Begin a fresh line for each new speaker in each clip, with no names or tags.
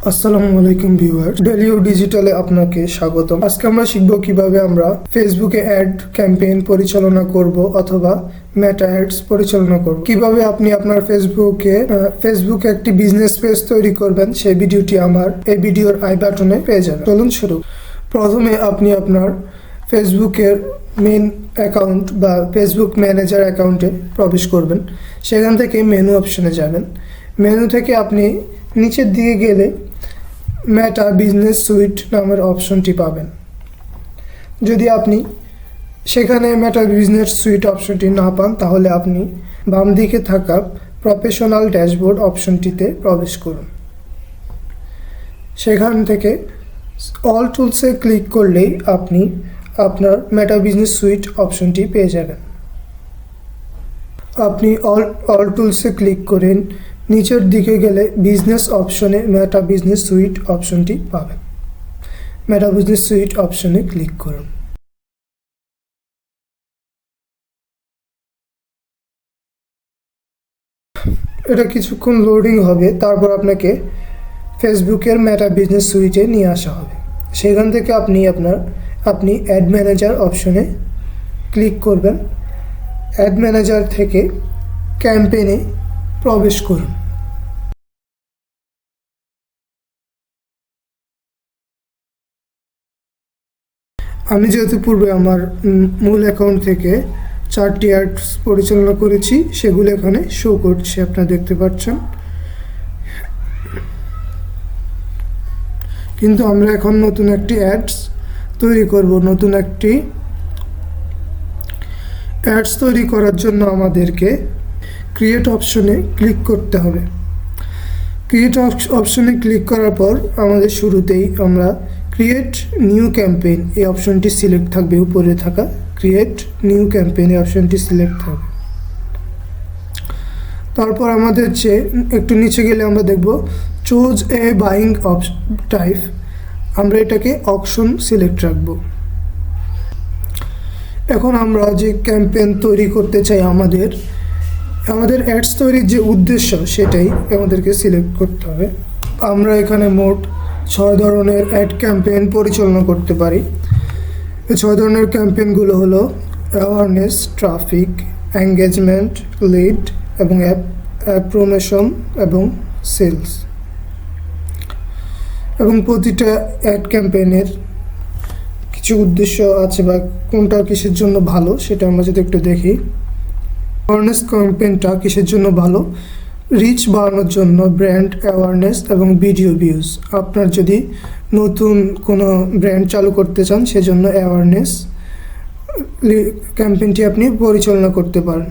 আসসালামু আলাইকুম ভিউয়ার, ডেলিও ডিজিটালে আপনাকে স্বাগতম। আজকে আমরা শিখব কিভাবে আমরা ফেসবুকে অ্যাড ক্যাম্পেইন পরিচালনা করব অথবা মেটা অ্যাডস পরিচালনা করব। কিভাবে আপনি আপনার ফেসবুকে একটি বিজনেস পেজ তৈরি করবেন সেই ভিডিওটি আমার এই ভিডিওর আই বাটনে পেয়ে যাবেন। চলুন শুরু। প্রথমে আপনি আপনার ফেসবুকের মেন অ্যাকাউন্ট বা ফেসবুক ম্যানেজার অ্যাকাউন্টে প্রবেশ করবেন। সেখান থেকে মেনু অপশনে যাবেন। মেনু থেকে আপনি নিচের দিকে গেলে মেটা বিজনেস সুইট নামের অপশনটি পাবেন। যদি আপনি সেখানে মেটা বিজনেস সুইট অপশনটি না পান তাহলে আপনি বাম দিকে থাকা প্রফেশনাল ড্যাশবোর্ড অপশনটিতে প্রবেশ করুন। সেখান থেকে অল টুলসে ক্লিক করলেই আপনি আপনার মেটা বিজনেস সুইট অপশনটি পেয়ে যাবেন। আপনি অল টুলসে ক্লিক করেন নিচের দিকে গেলে বিজনেস অপশনে মেটা বিজনেস সুইট অপশনটি পাবেন। মেটা বিজনেস সুইট অপশনে ক্লিক করুন। এটা কিছুক্ষণ লোডিং হবে, তারপর আপনাকে ফেসবুকের মেটা বিজনেস সুইটে নিয়ে আসা হবে। সেখান থেকে আপনি অ্যাড ম্যানেজার অপশনে ক্লিক করবেন। অ্যাড ম্যানেজার থেকে ক্যাম্পেইনে প্রবেশ করুন। আমি যেহেতু পূর্বে আমার মূল অ্যাকাউন্ট থেকে 4টি অ্যাডস পরিচালনা করেছি, সেগুলো এখানে শো করছে, আপনারা দেখতে পাচ্ছেন। কিন্তু আমরা এখন নতুন একটি অ্যাডস তৈরি করব। নতুন একটি অ্যাডস তৈরি করার জন্য আমাদেরকে ক্রিয়েট অপশনে ক্লিক করতে হবে। ক্রিয়েট অপশনে ক্লিক করার পর আমাদের শুরুতেই আমরা ক্রিয়েট নিউ ক্যাম্পেইন এই অপশনটি সিলেক্ট থাকবে। উপরে থাকা ক্রিয়েট নিউ ক্যাম্পেইন এই অপশনটি সিলেক্ট থাকবে। তারপর আমাদের একটু নিচে গেলে আমরা দেখব চুজ এ বাইং টাইপ। আমরা এটাকে অকশন সিলেক্ট রাখব। এখন আমরা যে ক্যাম্পেইন তৈরি করতে চাই, আমাদের অ্যাডস তৈরির যে উদ্দেশ্য সেটাই আমাদেরকে সিলেক্ট করতে হবে। আমরা এখানে মোট 6 ধরনের অ্যাড ক্যাম্পেইন পরিচালনা করতে পারি। এই 6 ধরনের ক্যাম্পেইনগুলো হলো অ্যাওয়ারনেস, ট্রাফিক, এঙ্গেজমেন্ট, লিড এবং অ্যাপ প্রমোশন এবং সেলস। এবং প্রতিটা অ্যাড ক্যাম্পেইনের কিছু উদ্দেশ্য আছে বা কোনটা কিসের জন্য ভালো সেটা আমরা যদি একটু দেখি। অ্যাওয়ারনেস ক্যাম্পেইনটা কিসের জন্য ভালো? রিচ বাড়ানোর জন্য, ব্র্যান্ড অ্যাওয়ারনেস এবং ভিডিও ভিউজ। আপনার যদি নতুন কোনো ব্র্যান্ড চালু করতে চান সেজন্য অ্যাওয়ারনেস ক্যাম্পেইনটি আপনি পরিচালনা করতে পারেন।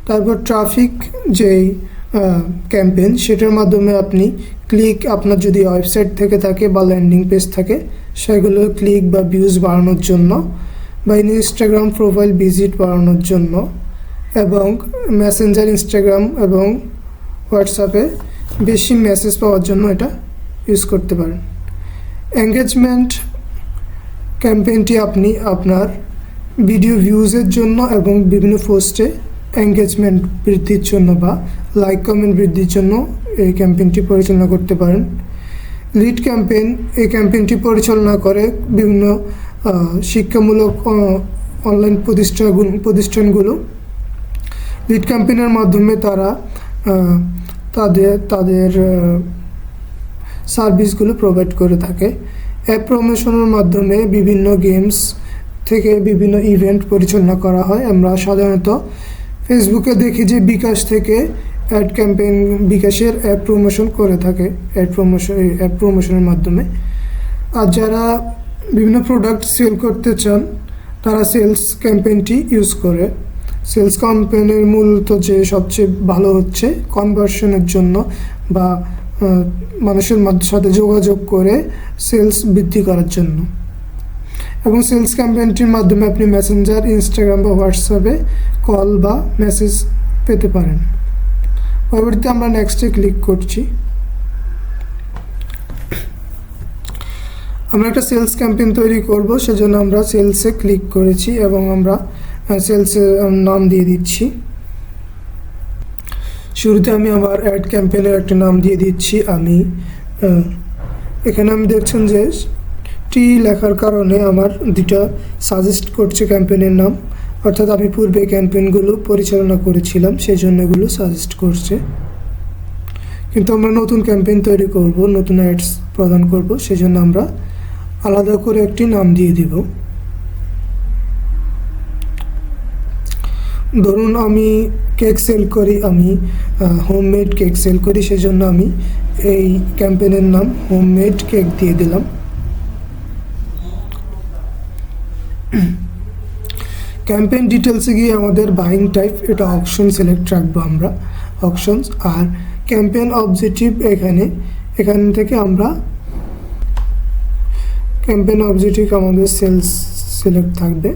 তারপর ট্রাফিক যেই ক্যাম্পেইন, সেটার মাধ্যমে আপনি আপনার যদি ওয়েবসাইট থেকে থাকে বা ল্যান্ডিং পেজ থাকে সেগুলো ক্লিক বা ভিউজ বাড়ানোর জন্য, বা ইনস্টাগ্রাম প্রোফাইল ভিজিট বাড়ানোর জন্য, এবং মেসেঞ্জার, ইনস্টাগ্রাম এবং হোয়াটসঅ্যাপে বেশি মেসেজ পাওয়ার জন্য এটা ইউজ করতে পারেন। এঙ্গেজমেন্ট ক্যাম্পেইনটি আপনি আপনার ভিডিও ভিউজের জন্য এবং বিভিন্ন পোস্টে এঙ্গেজমেন্ট বৃদ্ধির জন্য বা লাইক কমেন্ট বৃদ্ধির জন্য এই ক্যাম্পেইনটি পরিচালনা করতে পারেন। লিড ক্যাম্পেইন, এই ক্যাম্পেইনটি পরিচালনা করে বিভিন্ন শিক্ষামূলক অনলাইন প্রতিষ্ঠানগুলো। লিড ক্যাম্পেইনের মাধ্যমে তারা তাদের সার্ভিসগুলো প্রোভাইড করে থাকে। অ্যাপ প্রমোশনের মাধ্যমে বিভিন্ন গেমস থেকে বিভিন্ন ইভেন্ট পরিচালনা করা হয়। আমরা সাধারণত ফেসবুকে দেখি যে বিকাশ থেকে অ্যাড ক্যাম্পেইন, বিকাশের অ্যাপ প্রমোশন করে থাকে অ্যাপ প্রমোশনের মাধ্যমে। আর যারা বিভিন্ন প্রোডাক্ট সেল করতে চান তারা সেলস ক্যাম্পেইনটি ইউজ করে। সেলস ক্যাম্পেইনের মূলত যে সবচেয়ে ভালো হচ্ছে কনভার্সনের জন্য বা মানুষের সাথে যোগাযোগ করে সেলস বৃদ্ধি করার জন্য। এবং সেলস ক্যাম্পেইনটির মাধ্যমে আপনি মেসেঞ্জার, ইনস্টাগ্রাম বা হোয়াটসঅ্যাপে কল বা মেসেজ পেতে পারেন। পরবর্তীতে আমরা নেক্সটে ক্লিক করছি। আমরা একটা সেলস ক্যাম্পেইন তৈরি করব, সেজন্য আমরা সেলসে ক্লিক করেছি এবং আমরা সেলসের নাম দিয়ে দিচ্ছি। শুরুতে আমি আমার অ্যাড ক্যাম্পেইনের একটা নাম দিয়ে দিচ্ছি। আমি এখানে আমি দেখছেন যে টি লেখার কারণে আমার দুটা সাজেস্ট করছে ক্যাম্পেইনের নাম, অর্থাৎ আমি পূর্বে ক্যাম্পেইনগুলো পরিচালনা করেছিলাম সেই জন্য এগুলো সাজেস্ট করছে। কিন্তু আমরা নতুন ক্যাম্পেইন তৈরি করব, নতুন অ্যাডস প্রদান করব, সেই জন্য আমরা আলাদা করে একটি নাম দিয়ে দিব। ধরুন আমি কেক সেল করি, আমি হোমমেড কেক সেল করি, সেই জন্য আমি এই ক্যাম্পেইনের নাম হোমমেড কেক দিয়ে দিলাম। ক্যাম্পেইন ডিটেলসে গিয়ে আমাদের বাইং টাইপ, এটা অপশন সিলেক্ট রাখবো আমরা, অপশনস। আর ক্যাম্পেইন অবজেক্টিভ এখান থেকে আমরা ক্যাম্পেইন অবজেক্টিভ আমাদের সেলস সিলেক্ট থাকবে।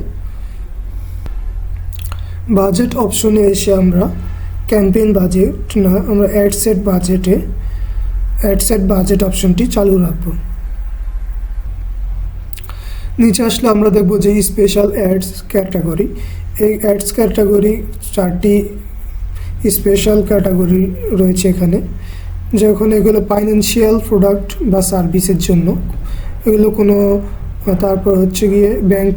বাজেট অপশনে এসে আমরা ক্যাম্পেইন বাজেট না, আমরা অ্যাড সেট বাজেট অপশনটি চালু রাখবো। নিচে আসলে আমরা দেখব যে স্পেশাল অ্যাডস ক্যাটাগরি, এই অ্যাডস ক্যাটাগরি 4টি স্পেশাল ক্যাটাগরি রয়েছে এখানে, যখন এগুলো ফাইন্যান্সিয়াল প্রোডাক্ট বা সার্ভিসের জন্য, এগুলো কোনো, তারপর হচ্ছে গিয়ে bank,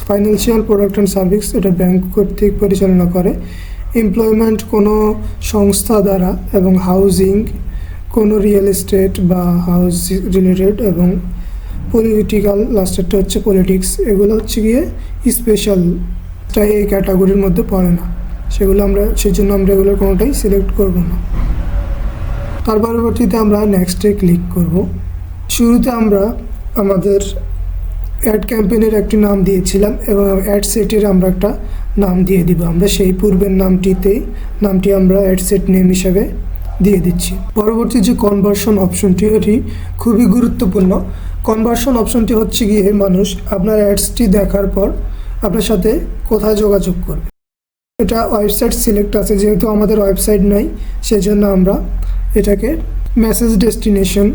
financial product and service এটা ব্যাংক কর্তৃক পরিচালনা করে, এমপ্লয়মেন্ট কোনো সংস্থা দ্বারা, এবং হাউজিং কোনো রিয়েল এস্টেট বা হাউস রিলেটেড, এবং পলিটিক্যাল, লাস্টেরটা হচ্ছে পলিটিক্স, এগুলো হচ্ছে গিয়ে স্পেশাল, তাই এই ক্যাটাগরির মধ্যে পড়ে না, সেগুলো সেই জন্য আমরা এগুলোর কোনোটাই সিলেক্ট করব না। তার পরবর্তীতে আমরা নেক্সটে ক্লিক করব। শুরুতে আমরা আমাদের অ্যাড ক্যাম্পেইনের একটি নাম দিয়েছিলাম এবং অ্যাড সেটের আমরা একটা নাম দিয়ে দিব। আমরা সেই পূর্বের নামটি আমরা অ্যাড সেট নেম হিসাবে দিয়ে দিচ্ছি। পরবর্তী যে কনভার্সন অপশনটি, এটি খুবই গুরুত্বপূর্ণ। কনভার্সন অপশনটি হচ্ছে গিয়ে মানুষ আপনার অ্যাডসটি দেখার পর আপনার সাথে কোথায় যোগাযোগ করবে। এটা ওয়েবসাইট সিলেক্ট আছে, যেহেতু আমাদের ওয়েবসাইট নাই সেজন্য আমরা এটাকে মেসেজ ডেস্টিনেশন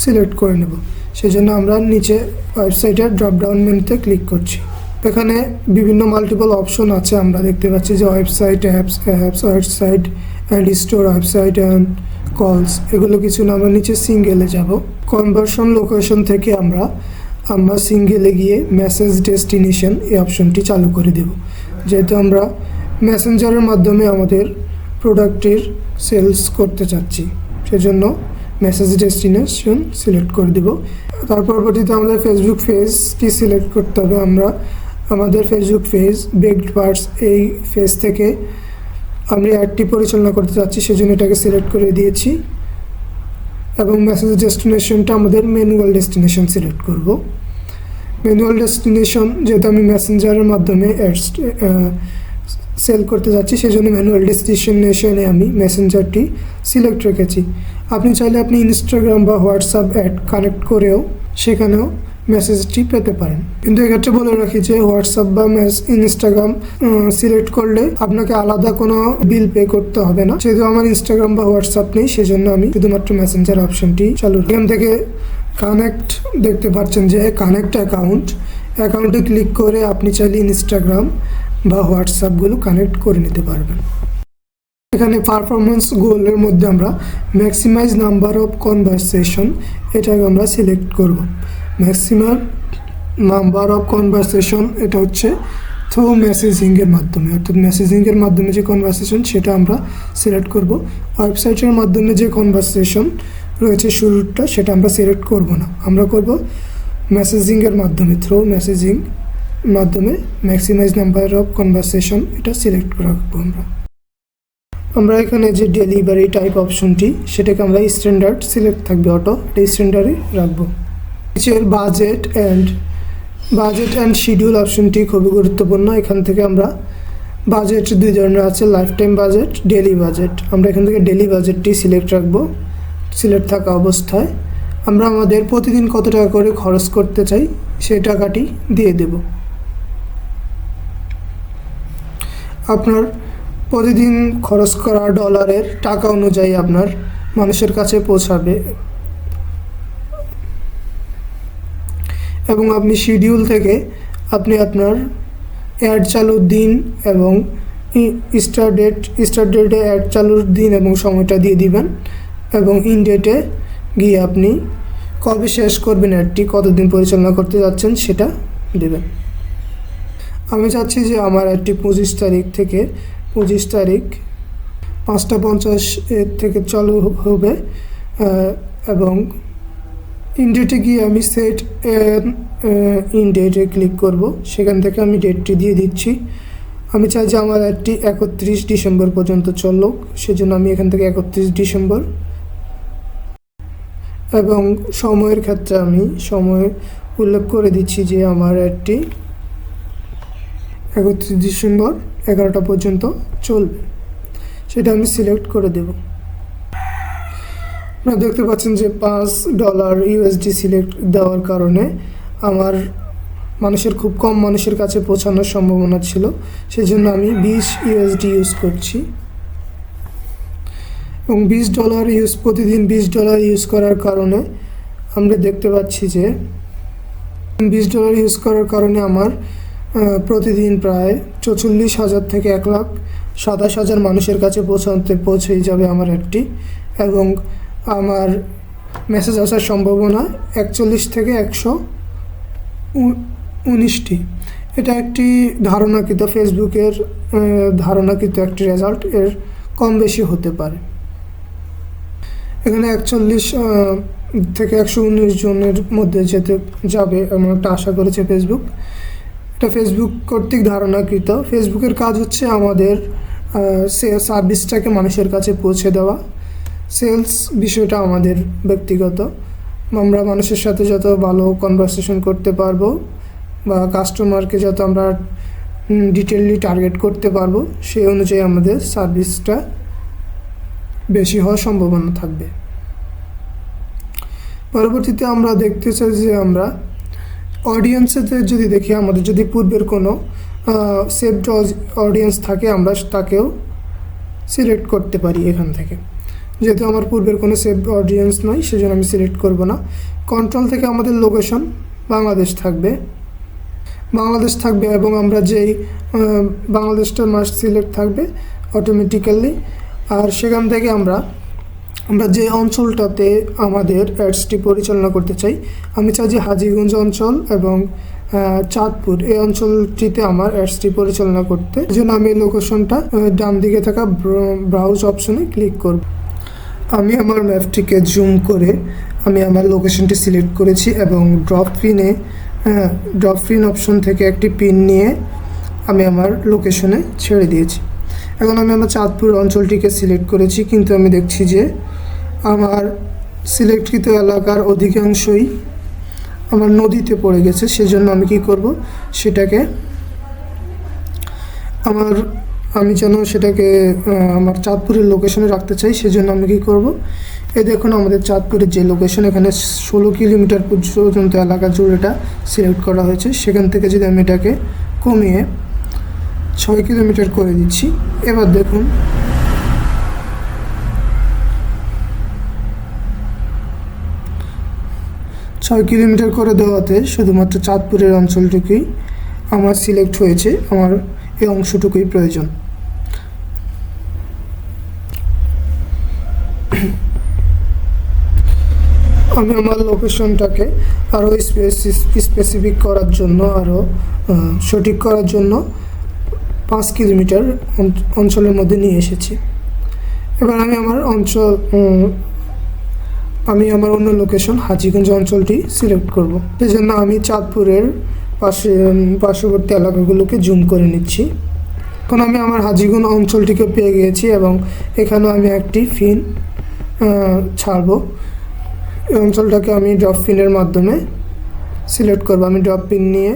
সিলেক্ট করে নেব। সেজন্য আমরা নিচে ওয়েবসাইটের ড্রপডাউন মেনুতে ক্লিক করছি। এখানে বিভিন্ন মাল্টিপল অপশন আছে, আমরা দেখতে পাচ্ছি যে website, apps, website and store, website and কলস, এগুলো কিছু না। আমরা নিচে সিঙ্গেলে যাব। কনভার্সন লোকেশন থেকে আমরা সিঙ্গেলে গিয়ে মেসেজ ডেস্টিনেশন এই অপশনটি চালু করে দেব, যেহেতু আমরা মেসেঞ্জারের মাধ্যমে আমাদের প্রোডাক্টের সেলস করতে চাচ্ছি, সেজন্য মেসেজ ডেস্টিনেশন সিলেক্ট করে দেব। তার পরবর্তীতে আমাদের ফেসবুক পেজটি সিলেক্ট করতে হবে। আমরা আমাদের ফেসবুক পেজ বেকড পার্টস, এই পেজ থেকে আমরা অ্যাডটি পরিচালনা করতে চাচ্ছি, সেজন্য এটাকে সিলেক্ট করে দিয়েছি। এবং মেসেজ ডেস্টিনেশনটা আমাদের ম্যানুয়াল ডেস্টিনেশন সিলেক্ট করব। ম্যানুয়াল ডেস্টিনেশন, যেহেতু আমি মেসেঞ্জারের মাধ্যমে অ্যাডস সেল করতে যাচ্ছি, সেজন্য ম্যানুয়াল ডেস্টিনেশনে আমি মেসেঞ্জারটি সিলেক্ট রেখেছি। আপনি চাইলে আপনি ইনস্টাগ্রাম বা হোয়াটসঅ্যাপ অ্যাড কানেক্ট করেও সেখানেও মেসেজটি পেতে পারেন। কিন্তু এক্ষেত্রে বলে রাখি যে হোয়াটসঅ্যাপ বা ইনস্টাগ্রাম সিলেক্ট করলে আপনাকে আলাদা কোনো বিল পে করতে হবে না। যেহেতু আমার ইনস্টাগ্রাম বা হোয়াটসঅ্যাপ নেই, সেজন্য আমি শুধুমাত্র মেসেঞ্জার অপশনটি চালু। এখান থেকে কানেক্ট দেখতে পাচ্ছেন যে কানেক্ট অ্যাকাউন্টে ক্লিক করে আপনি চাইলে ইনস্টাগ্রাম বা হোয়াটসঅ্যাপগুলো কানেক্ট করে নিতে পারবেন। এখানে পারফরমেন্স গোলের মধ্যে আমরা ম্যাক্সিমাইজ নাম্বার অফ কনভারসেশন, এটাকে আমরা সিলেক্ট করব। ম্যাক্সিমাম নাম্বার অফ কনভারসেশন, এটা হচ্ছে থ্রু মেসেজিংয়ের মাধ্যমে, অর্থাৎ মেসেজিংয়ের মাধ্যমে যে কনভারসেশন সেটা আমরা সিলেক্ট করব। ওয়েবসাইটের মাধ্যমে যে কনভারসেশন রয়েছে শুরুটা, সেটা আমরা সিলেক্ট করব না, আমরা করব মেসেজিংয়ের মাধ্যমে, থ্রু মেসেজিং মাধ্যমে ম্যাক্সিমাইজ নাম্বার অফ কনভারসেশন, এটা সিলেক্ট রাখবো। আমরা এখানে যে ডেলিভারি টাইপ অপশনটি, সেটাকে আমরা স্ট্যান্ডার্ড সিলেক্ট থাকবে, অটো, এটা স্ট্যান্ডার্ডই রাখবো। নিচের বাজেট অ্যান্ড শিডিউল অপশনটি খুবই গুরুত্বপূর্ণ। এখান থেকে আমরা বাজেট 2 ধরনের আছে, life time budget, daily budget. আমরা এখান থেকে ডেলি বাজেটটি সিলেক্ট রাখবো। সিলেক্ট থাকা অবস্থায় আমরা আমাদের প্রতিদিন কত টাকা করে খরচ করতে চাই সেই টাকাটি দিয়ে দেব। আপনার প্রতিদিন খরচ করা ডলারের টাকা অনুযায়ী আপনার মানুষের কাছে পৌঁছাবে। এবং আপনি শিডিউল থেকে আপনি আপনার অ্যাড চালুর দিন এবং স্টার্ট ডেটে অ্যাড চালুর দিন এবং সময়টা দিয়ে দিবেন, এবং ইন ডেটে গিয়ে আপনি কবে শেষ করবেন অ্যাডটি, কতদিন পরিচালনা করতে যাচ্ছেন সেটা দেবেন। আমি চাচ্ছি যে আমার অ্যাডটি 25 তারিখ থেকে 5:50 থেকে চালু হবে, এবং ইনডেটে গিয়ে আমি সেট ইনডেটে ক্লিক করব। সেখান থেকে আমি ডেটটি দিয়ে দিচ্ছি। আমি চাই যে আমার অ্যাডটি 31 ডিসেম্বর পর্যন্ত চলুক, সেজন্য আমি এখান থেকে 31 ডিসেম্বর, এবং সময়ের ক্ষেত্রে আমি সময় উল্লেখ করে দিচ্ছি যে আমার অ্যাডটি 31 ডিসেম্বর 11টা পর্যন্ত চলবে, সেটা আমি সিলেক্ট করে দেব। আপনারা দেখতে পাচ্ছেন যে $5 USD সিলেক্ট দেওয়ার কারণে আমার খুব কম মানুষের কাছে পৌঁছানোর সম্ভাবনা ছিল, সেজন্য আমি 20 USD ইউজ করছি। এবং প্রতিদিন $20 ইউজ করার কারণে আমরা দেখতে পাচ্ছি যে $20 ইউজ করার কারণে আমার প্রতিদিন প্রায় 44,000 থেকে 1,27,000 মানুষের কাছে পৌঁছেই যাবে আমার অ্যাডটি, এবং আমার মেসেজ আসার সম্ভাবনা 41 থেকে 119টি। এটা একটি ধারণাকৃত ফেসবুকের ধারণাকৃত একটি রেজাল্ট, এর কম বেশি হতে পারে। এখানে 41 থেকে 119 জনের মধ্যে যাবে এমন একটা আশা করেছে ফেসবুক। এটা ফেসবুক কর্তৃক ধারণাকৃত। ফেসবুকের কাজ হচ্ছে আমাদের সার্ভিসটাকে মানুষের কাছে পৌঁছে দেওয়া। সেলস বিষয়টা আমাদের ব্যক্তিগত, আমরা মানুষের সাথে যত ভালো কনভারসেশন করতে পারবো বা কাস্টমারকে যত আমরা ডিটেইলি টার্গেট করতে পারবো, সেই অনুযায়ী আমাদের সার্ভিসটা বেশি হওয়ার সম্ভাবনা থাকবে। পরবর্তীতে আমরা দেখতে চাই যে আমরা অডিয়েন্সেতে যদি দেখি, আমাদের যদি পূর্বের কোনো সেভড অডিয়েন্স থাকে আমরা তাকেও সিলেক্ট করতে পারি এখান থেকে। যেহেতু আমার পূর্বের কোনো সেভড অডিয়েন্স নয়, সেজন্য আমি সিলেক্ট করব না। কন্ট্রোল থেকে আমাদের লোকেশন বাংলাদেশ থাকবে, এবং আমরা যেই বাংলাদেশটা মাস্ট সিলেক্ট থাকবে অটোমেটিক্যালি। আর সেখান থেকে আমরা যে অঞ্চলটাতে আমাদের অ্যাডসটি পরিচালনা করতে চাই, আমি চাই যে হাজীগঞ্জ অঞ্চল এবং চাঁদপুর এই অঞ্চলটিতে আমার অ্যাডসটি পরিচালনা করতে। এই জন্য আমি লোকেশনটা ডান দিকে থাকা ব্রাউজ অপশনে ক্লিক করব। আমি আমার ম্যাপটিকে জুম করে আমি আমার লোকেশনটি সিলেক্ট করেছি, এবং ড্রপ পিন অপশন থেকে একটি পিন নিয়ে আমি আমার লোকেশনে ছেড়ে দিয়েছি। এখন আমি আমার চাঁদপুর অঞ্চলটিকে সিলেক্ট করেছি, কিন্তু আমি দেখছি যে আমার সিলেক্টকৃত এলাকার অধিকাংশই আমার নদীতে পড়ে গেছে। সেজন্য আমি কি করব, সেটাকে আমি যেন সেটাকে আমার চাঁদপুরের লোকেশনে রাখতে চাই, সেজন্য আমি কি করব, এই দেখুন আমাদের চাঁদপুরের যে লোকেশন, এখানে 16 কিলোমিটার পর্যন্ত এলাকা জুড়ে এটা সিলেক্ট করা হয়েছে। সেখান থেকে যদি আমি এটাকে কমিয়ে 6 কিলোমিটার করে দিচ্ছি, এবার দেখুন ছয় কিলোমিটার করে দেওয়াতে শুধুমাত্র চাঁদপুরের অঞ্চলটুকুই আমার সিলেক্ট হয়েছে, আমার এই অংশটুকুই প্রয়োজন। আমি আমার লোকেশনটাকে আরও স্পেসিফিক করার জন্য, আরও সঠিক করার জন্য 5 কিলোমিটার অঞ্চলের মধ্যে নিয়ে এসেছি। এবার আমি আমার অন্য লোকেশন হাজীগঞ্জ অঞ্চলটি সিলেক্ট করব। সেই জন্য আমি চাঁদপুরের পার্শ্ববর্তী এলাকাগুলোকে জুম করে নিচ্ছি। এখন আমি আমার হাজীগঞ্জ অঞ্চলটিকে পেয়ে গিয়েছি, এবং এখানেও আমি একটি পিন ছাড়ব। এই অঞ্চলটাকে আমি ড্রপ পিনের মাধ্যমে সিলেক্ট করব। আমি ড্রপ পিন নিয়ে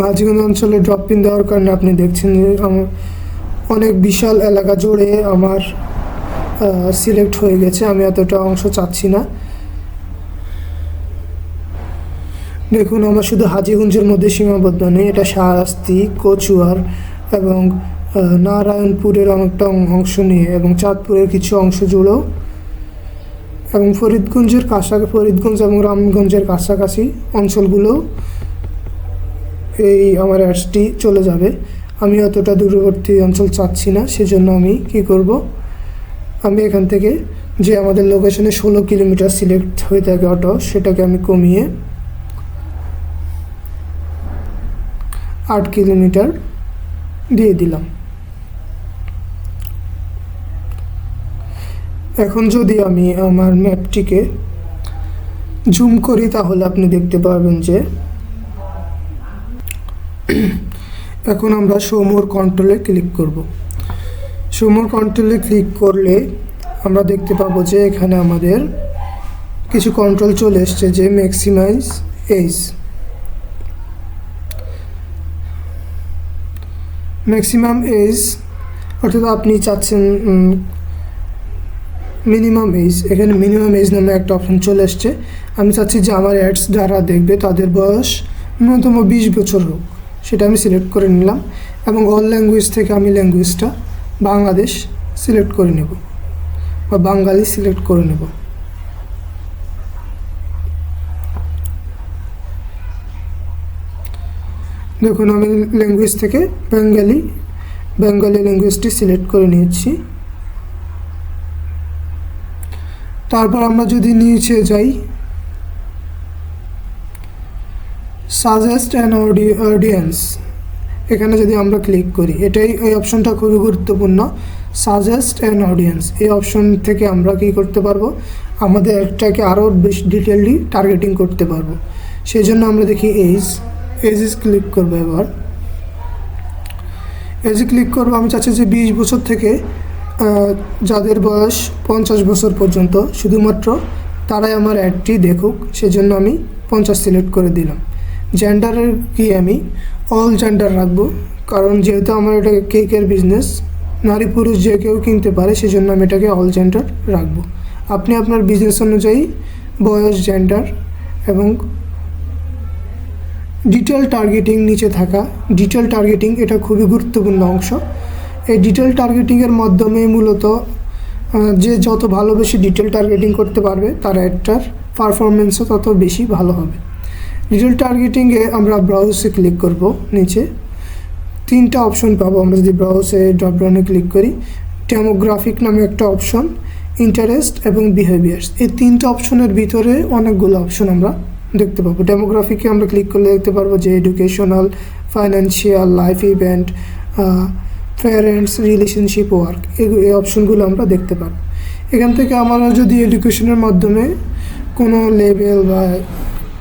হাজীগঞ্জ অঞ্চলে ড্রপ পিন দেওয়ার কারণে আপনি দেখছেন যে আমার অনেক বিশাল এলাকা জুড়ে আমার সিলেক্ট হয়ে গেছে। আমি এতটা অংশ চাচ্ছি না। দেখুন আমার শুধু হাজীগঞ্জের মধ্যে সীমাবদ্ধ নেই, এটা শাহরাস্তি, কচুয়ার এবং নারায়ণপুরের অনেকটা অংশ নিয়ে, এবং চাঁদপুরের কিছু অংশ জুড়েও, এবং ফরিদগঞ্জ এবং রামগঞ্জের কাছাকাছি অঞ্চলগুলো এই আমার অ্যাডসটি চলে যাবে। আমি অতটা দূরবর্তী অঞ্চল চাচ্ছি না, সেজন্য আমি কি করব, আমি এখান থেকে যে আমাদের লোকেশনে 16 কিলোমিটার সিলেক্ট হয়ে থাকে অটো, সেটাকে আমি কমিয়ে 8 কিলোমিটার দিয়ে দিলাম। এখন যদি আমি আমার ম্যাপটিকে জুম করি তাহলে আপনি দেখতে পারবেন যে এখন আমরা শো মোর কন্ট্রোলে ক্লিক করব। শো মোর কন্ট্রোলে ক্লিক করলে আমরা দেখতে পাবো যে এখানে আমাদের কিছু কন্ট্রোল চলে এসছে, যে ম্যাক্সিমাইজ এজ। ম্যাক্সিমাম এজ অর্থাৎ আপনি চাচ্ছেন মিনিমাম এজ। এখানে মিনিমাম এজ নামে একটা অপশন চলে এসছে। আমি চাচ্ছি যে আমার অ্যাডস যারা দেখবে তাদের বয়স ন্যূনতম 20 বছর হোক, সেটা আমি সিলেক্ট করে নিলাম। এবং অল ল্যাঙ্গুয়েজ থেকে আমি ল্যাঙ্গুয়েজটা বাংলাদেশ সিলেক্ট করে নেব বা বাঙালি সিলেক্ট করে নেব। দেখুন আমি ল্যাঙ্গুয়েজ থেকে বেঙ্গলি ল্যাঙ্গুয়েজটি সিলেক্ট করে নিয়েছি। তারপর আমরা যদি নিচে যাই, সাজেস্ট অ্যান অডিয়েন্স, এখানে যদি আমরা ক্লিক করি, এই অপশনটা খুবই গুরুত্বপূর্ণ। সাজেস্ট অ্যান অডিয়েন্স, এই অপশন থেকে আমরা কী করতে পারবো, আমাদের একটাকে আরও বেশি ডিটেইললি টার্গেটিং করতে পারবো। সেই জন্য আমরা দেখি এজ ক্লিক করবো। এবার এজে ক্লিক করবো। আমি চাচ্ছি যে 20 বছর থেকে যাদের বয়স 50 বছর পর্যন্ত শুধুমাত্র তারাই আমার অ্যাডটি দেখুক, সেজন্য আমি 50 সিলেক্ট করে দিলাম। জেন্ডারের কি আমি অল জেন্ডার রাখবো, কারণ যেহেতু আমার এটা কেকের বিজনেস, নারী পুরুষ যে কেউ কিনতে পারে, সেজন্য আমি এটাকে অল জেন্ডার রাখবো। আপনি আপনার বিজনেস অনুযায়ী বয়স, জেন্ডার এবং ডিটেল টার্গেটিং, নিচে থাকা ডিটেল টার্গেটিং, এটা খুবই গুরুত্বপূর্ণ অংশ। এই ডিটেল টার্গেটিংয়ের মাধ্যমে মূলত যে যত ভালো বেশি ডিটেল টার্গেটিং করতে পারবে তার অ্যাডটার পারফরমেন্সও তত বেশি ভালো হবে। ডিটেল টার্গেটিংয়ে আমরা ব্রাউজে ক্লিক করব। নিচে 3টা অপশন পাবো। আমরা যদি ব্রাউজে ড্রপডাউনে ক্লিক করি, ডেমোগ্রাফিক নামে একটা অপশন, ইন্টারেস্ট এবং বিহেভিয়ার্স, এই 3টা অপশনের ভিতরে অনেকগুলো অপশন আমরা দেখতে পাবো। ডেমোগ্রাফিকে আমরা ক্লিক করলে দেখতে পারবো যে educational, financial, life event, parents, relationship, work, এই অপশনগুলো আমরা দেখতে পাবো। এখান থেকে আমরা যদি এডুকেশনের মাধ্যমে কোনো লেভেল বা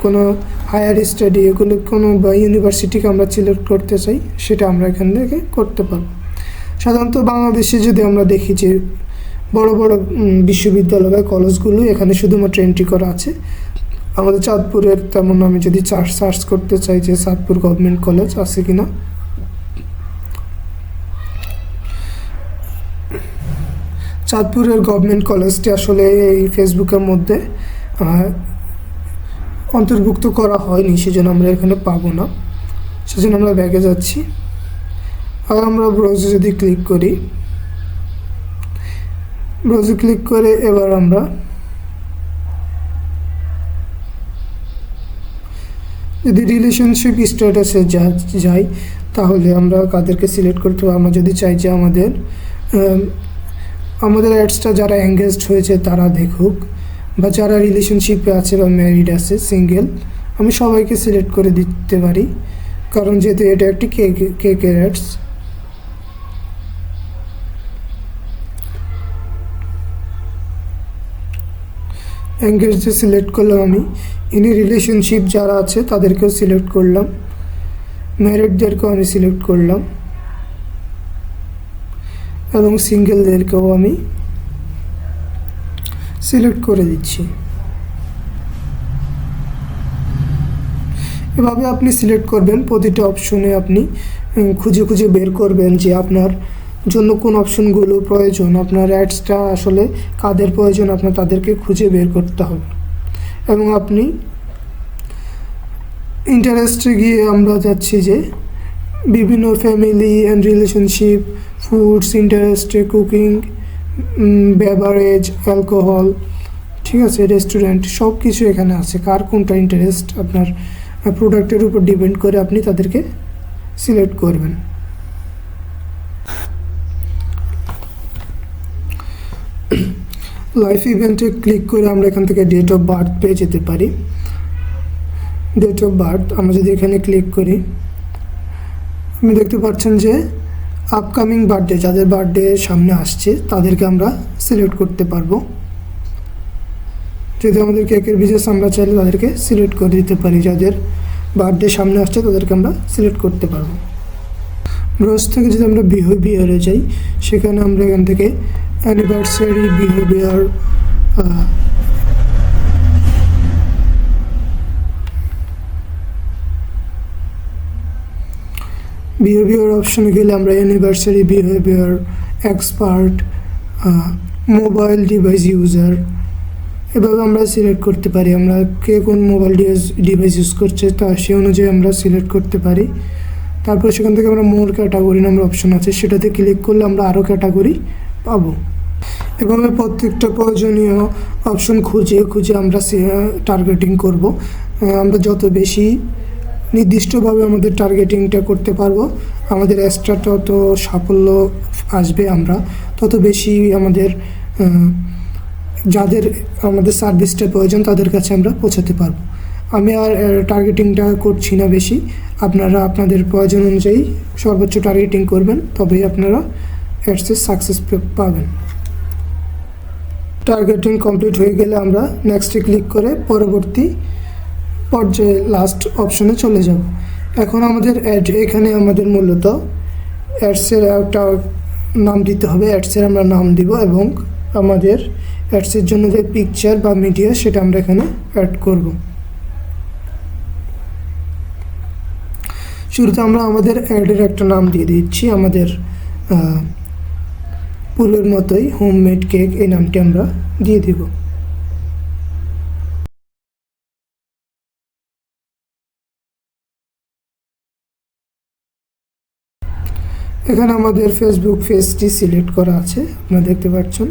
কোনো হায়ার স্টাডি, এগুলো কোনো বা ইউনিভার্সিটিকে আমরা সিলেক্ট করতে চাই, সেটা আমরা এখান থেকে করতে পারবো। সাধারণত বাংলাদেশে যদি আমরা দেখি যে বড় বড় বিশ্ববিদ্যালয় বা কলেজগুলো এখানে শুধুমাত্র এন্ট্রি করা আছে। আমাদের চাঁদপুরের তেমন আমি যদি সার্চ করতে চাই যে চাঁদপুর গভর্নমেন্ট কলেজ আছে কিনা, চাঁদপুরের গভর্নমেন্ট কলেজটি আসলে এই ফেসবুকের মধ্যে অন্তর্ভুক্ত করা হয়নি, সেজন্য আমরা এখানে পাবো না। সেজন্য আমরা ব্যাগে যাচ্ছি। আর আমরা ব্রাউজে যদি ক্লিক করি, ব্রাউজে ক্লিক করে এবার আমরা যদি রিলেশনশিপ স্ট্যাটাসে যাই তাহলে আমরা কাদেরকে সিলেক্ট করতে হবে। আমরা যদি চাই যে আমাদের অ্যাডসটা যারা এঙ্গেজড হয়েছে তারা দেখুক, বা যারা রিলেশনশিপে আছে বা ম্যারিড আছে, সিঙ্গেল, আমি সবাইকে সিলেক্ট করে দিতে পারি, কারণ যেহেতু এটা একটি কেকের অ্যাডস। এঙ্গেজে সিলেক্ট করলাম আমি। ইনি রিলেশনশিপ যারা আছে তাদেরকেও সিলেক্ট করলাম, ম্যারিডদেরকেও আমি সিলেক্ট করলাম এবং সিঙ্গেলদেরকেও আমি সিলেক্ট করে দিচ্ছি। এভাবে আপনি সিলেক্ট করবেন। প্রতিটা অপশনে আপনি খুঁজে খুঁজে বের করবেন যে আপনার জন্য কোন অপশনগুলো প্রয়োজন, আপনার অ্যাডসটা আসলে কাদের প্রয়োজন, আপনার তাদেরকে খুঁজে বের করতে হবে। এবং আপনি ইন্টারেস্টে গিয়ে আমরা যাচ্ছি যে বিভিন্ন ফ্যামিলি অ্যান্ড রিলেশনশিপ, ফুডস, ইন্টারেস্টে কুকিং, বেভারেজ, অ্যালকোহল, ঠিক আছে, রেস্টুরেন্ট, সব কিছু এখানে আছে। কার কোনটা ইন্টারেস্ট আপনার প্রোডাক্টের উপর ডিপেন্ড করে আপনি তাদেরকে সিলেক্ট করবেন। লাইভ ইভেন্টে ক্লিক করে আমরা এখান থেকে ডেট অফ বার্থ পেয়ে যেতে পারি। ডেট অফ বার্থ আমরা যদি এখানে ক্লিক করি, আপনি দেখতে পাচ্ছেন যে আপকামিং বার্থডে, যাদের বার্থডে সামনে আসছে তাদেরকে আমরা সিলেক্ট করতে পারবো। যদি আমাদের কেকের বিজনেস আমরা চাইলে তাদেরকে সিলেক্ট করে দিতে পারি, যাদের বার্থডে সামনে আসছে তাদেরকে আমরা সিলেক্ট করতে পারবো। ব্রাউজ থেকে যদি আমরা বিহেভিয়ারে যাই, সেখানে আমরা এখান থেকে অ্যানিভার্সারি বিহেভিয়ার অপশনে গেলে আমরা anniversary behaviour, expert, mobile device user এভাবে আমরা সিলেক্ট করতে পারি। আমরা কে কোন মোবাইল ডিভাইস ইউজ করছে তা সে অনুযায়ী আমরা সিলেক্ট করতে পারি। তারপর সেখান থেকে আমরা মোর ক্যাটাগরি নামের অপশন আছে, সেটাতে ক্লিক করলে আমরা আরও ক্যাটাগরি পাবো। এভাবে প্রত্যেকটা প্রয়োজনীয় অপশন খুঁজে আমরা টার্গেটিং করব। আমরা যত বেশি নির্দিষ্টভাবে আমাদের টার্গেটিংটা করতে পারবো, আমাদের এক্সট্রা তত সাফল্য আসবে, আমরা তত বেশি আমাদের যাদের আমাদের সার্ভিসটা প্রয়োজন তাদের কাছে আমরা পৌঁছাতে পারবো। আমি আর টার্গেটিংটা করছি না বেশি, আপনারা আপনাদের প্রয়োজন অনুযায়ী সর্বোচ্চ টার্গেটিং করবেন, তবেই আপনারা অ্যাডসে সাকসেস পাবেন। টার্গেটিং কমপ্লিট হয়ে গেলে আমরা নেক্সটে ক্লিক করে পরবর্তী পর্যায়ে লাস্ট অপশনে চলে যাব। এখন আমাদের এখানে আমাদের মূলত অ্যাডসের একটা নাম দিতে হবে। অ্যাডসের আমরা নাম দিব এবং আমাদের অ্যাডসের জন্য যে পিকচার বা মিডিয়া সেটা আমরা এখানে অ্যাড করব। শুরুতে আমরা আমাদের অ্যাডের একটা নাম দিয়ে দিচ্ছি, আমাদের পূর্বের মতোই হোমমেড কেক এই নামটি আমরা দিয়ে দিব। এখানে আমাদের ফেসবুক পেজটি সিলেক্ট করা আছে, আপনারা দেখতে পাচ্ছেন,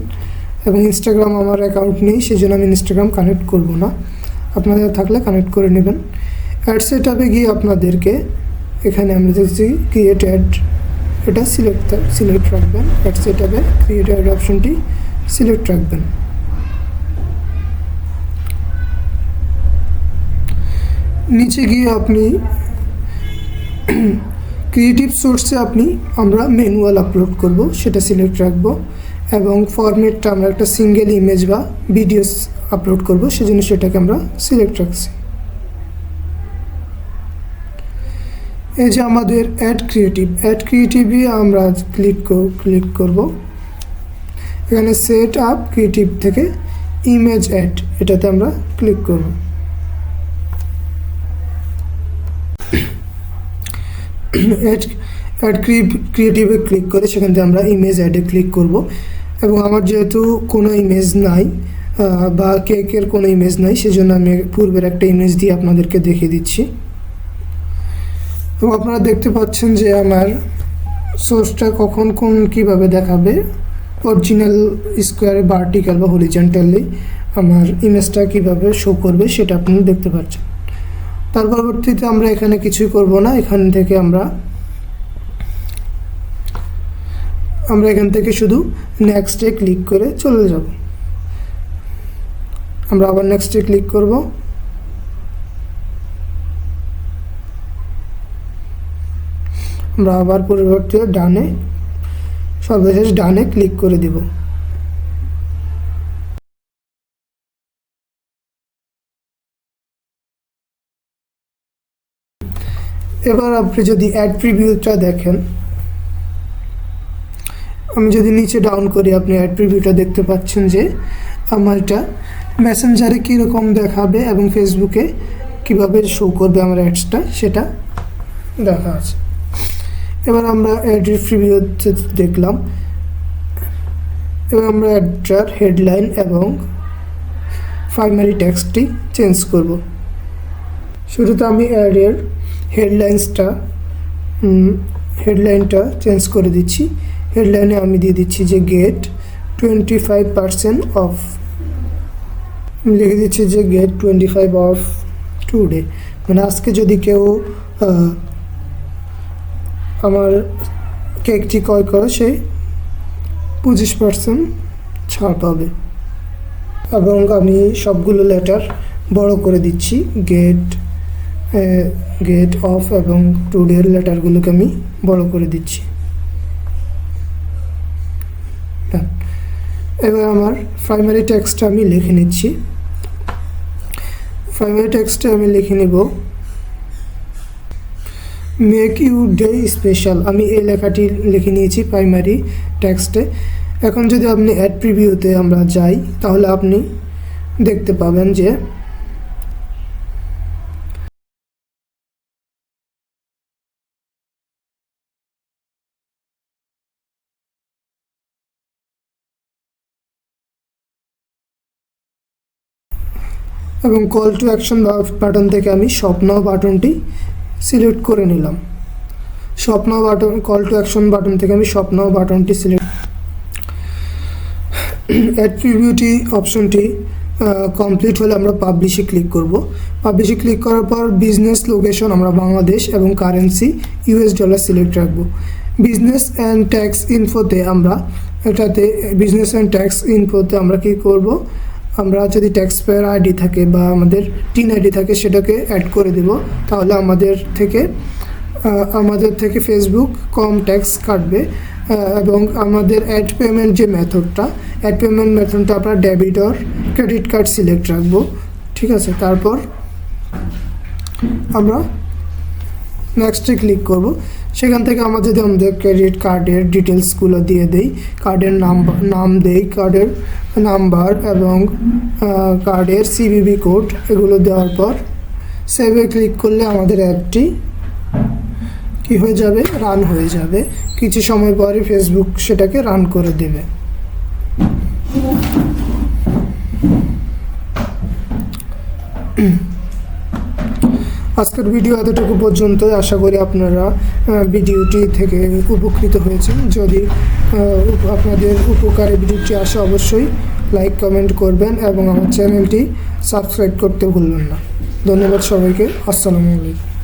এবং ইনস্টাগ্রাম আমার অ্যাকাউন্ট নেই, সেজন্য আমি ইনস্টাগ্রাম কানেক্ট করব না। আপনাদের থাকলে কানেক্ট করে নেবেন। অ্যাড সেটআপে গিয়ে আপনাদেরকে এখানে আমরা দেখছি ক্রিয়েট অ্যাড, এটা সিলেক্ট রাখবেন। অ্যাড সেটআপে ক্রিয়েট অ্যাড অপশনটি সিলেক্ট রাখবেন। নিচে গিয়ে আপনি ক্রিয়েটিভ সোর্সে আমরা ম্যানুয়াল আপলোড করব, সেটা সিলেক্ট রাখবো, এবং ফরম্যাটটা আমরা একটা সিঙ্গেল ইমেজ বা ভিডিওস আপলোড করব, সেজন্য সেটাকে আমরা সিলেক্ট রাখছি। এই যে আমাদের অ্যাড ক্রিয়েটিভে আমরা ক্লিক করব। এখানে সেট আপ ক্রিয়েটিভ থেকে ইমেজ অ্যাড, এটাতে আমরা ক্লিক করব। অ্যাড ক্রিয়েটিভে ক্লিক করে সেখান থেকে আমরা ইমেজ অ্যাডে ক্লিক করব। এবং আমার যেহেতু কোনো ইমেজ নাই বা কেকের কোনো ইমেজ নাই, সেজন্য আমি পূর্বের একটা ইমেজ দিয়ে আপনাদেরকে দেখিয়ে দিচ্ছি। এবং আপনারা দেখতে পাচ্ছেন যে আমার সোর্সটা কখন কীভাবে দেখাবে, অরিজিনাল স্কোয়ারে, ভার্টিক্যাল বা হরিজন্টালি আমার ইমেজটা কীভাবে শো করবে সেটা আপনারা দেখতে পাচ্ছেন। তার পরবর্তীতে আমরা এখানে কিছুই করব না, এখান থেকে আমরা এখান থেকে শুধু নেক্সটে ক্লিক করে চলে যাব। আমরা আবার নেক্সটে ক্লিক করব। আমরা আবার পরবর্তীতে সর্বশেষ ডানে ক্লিক করে দিব। এবার আপনি যদি অ্যাড প্রিভিউটা দেখেন, আমি যদি নিচে ডাউন করি, আপনি অ্যাড প্রিভিউটা দেখতে পাচ্ছেন যে আমার এটা মেসেঞ্জারে কীরকম দেখাবে এবং ফেসবুকে কীভাবে শো করবে আমার অ্যাডসটা, সেটা দেখা আছে। এবার আমরা অ্যাডের প্রিভিউতে দেখলাম। এবার আমরা অ্যাডটার হেডলাইন এবং প্রাইমারি টেক্সটটি চেঞ্জ করব। শুরুতে আমি অ্যাডের হেডলাইনটা চেঞ্জ করে দিচ্ছি। হেডলাইনে আমি দিয়ে দিচ্ছি যে গেট 25% অফ, লিখে দিচ্ছি যে গেট 25 অফ টুডে, মানে আজকে যদি কেউ আমার কেকটি ক্রয় করে সে 25% ছাড় পাবে। এবং আমি সবগুলো লেটার বড় করে দিচ্ছি। গেট অফ এবং টুডের লেটারগুলোকে আমি বড় করে দিচ্ছি। এবার আমার প্রাইমারি টেক্সটটা আমি লিখে নিচ্ছি। প্রাইমারি টেক্সটে আমি লিখে নেব মেক ইউ ডে স্পেশাল। আমি এই লেখাটি লিখে নিয়েছি প্রাইমারি টেক্সটে। এখন যদি আপনি অ্যাড প্রিভিউতে আমরা যাই তাহলে আপনি দেখতে পাবেন যে এবং কল টু অ্যাকশন বাটন থেকে আমি শপ নাও বাটনটি সিলেক্ট করে নিলাম। Shop now button, call to action button থেকে আমি শপ নাও বাটনটি সিলেক্ট। অ্যাড প্রিভিউটি অপশনটি কমপ্লিট হলে আমরা পাবলিশে ক্লিক করব। পাবলিশে ক্লিক করার পর বিজনেস লোকেশন আমরা বাংলাদেশ এবং কারেন্সি US ডলার সিলেক্ট রাখবো। বিজনেস অ্যান্ড ট্যাক্স ইনফোতে আমরা বিজনেস অ্যান্ড ট্যাক্স ইনফোতে আমরা কী করব, আমরা যদি ট্যাক্স পেয়ার আইডি থাকে বা আমাদের টিন আইডি থাকে সেটাকে অ্যাড করে দেব। তাহলে আমাদের থেকে ফেসবুক কম ট্যাক্স কাটবে। এবং আমাদের অ্যাড পেমেন্ট যে মেথডটা, অ্যাড পেমেন্ট মেথডটা আমরা debit or credit card select রাখবো। ঠিক আছে, তারপর আমরা নেক্সটে ক্লিক করব। সেখান থেকে আমরা যদি আমাদের ক্রেডিট কার্ডের ডিটেলসগুলো দিয়ে দেই, কার্ডের নাম দেই, কার্ডের নাম্বার এবং কার্ডের CVV কোড, এগুলো দেওয়ার পর সেভে ক্লিক করলে আমাদের অ্যাপটি কি হয়ে যাবে, রান হয়ে যাবে। কিছু সময় পরে ফেসবুক সেটাকে রান করে দেবে। আজকের ভিডিও এতটুকু পর্যন্তই। আশা করি আপনারা ভিডিওটি থেকে উপকৃত হয়েছেন। যদি আপনাদের উপকারে ভিডিওটি আসে অবশ্যই লাইক কমেন্ট করবেন এবং আমার চ্যানেলটি সাবস্ক্রাইব করতে ভুলবেন না। ধন্যবাদ সবাইকে। আসসালামু আলাইকুম।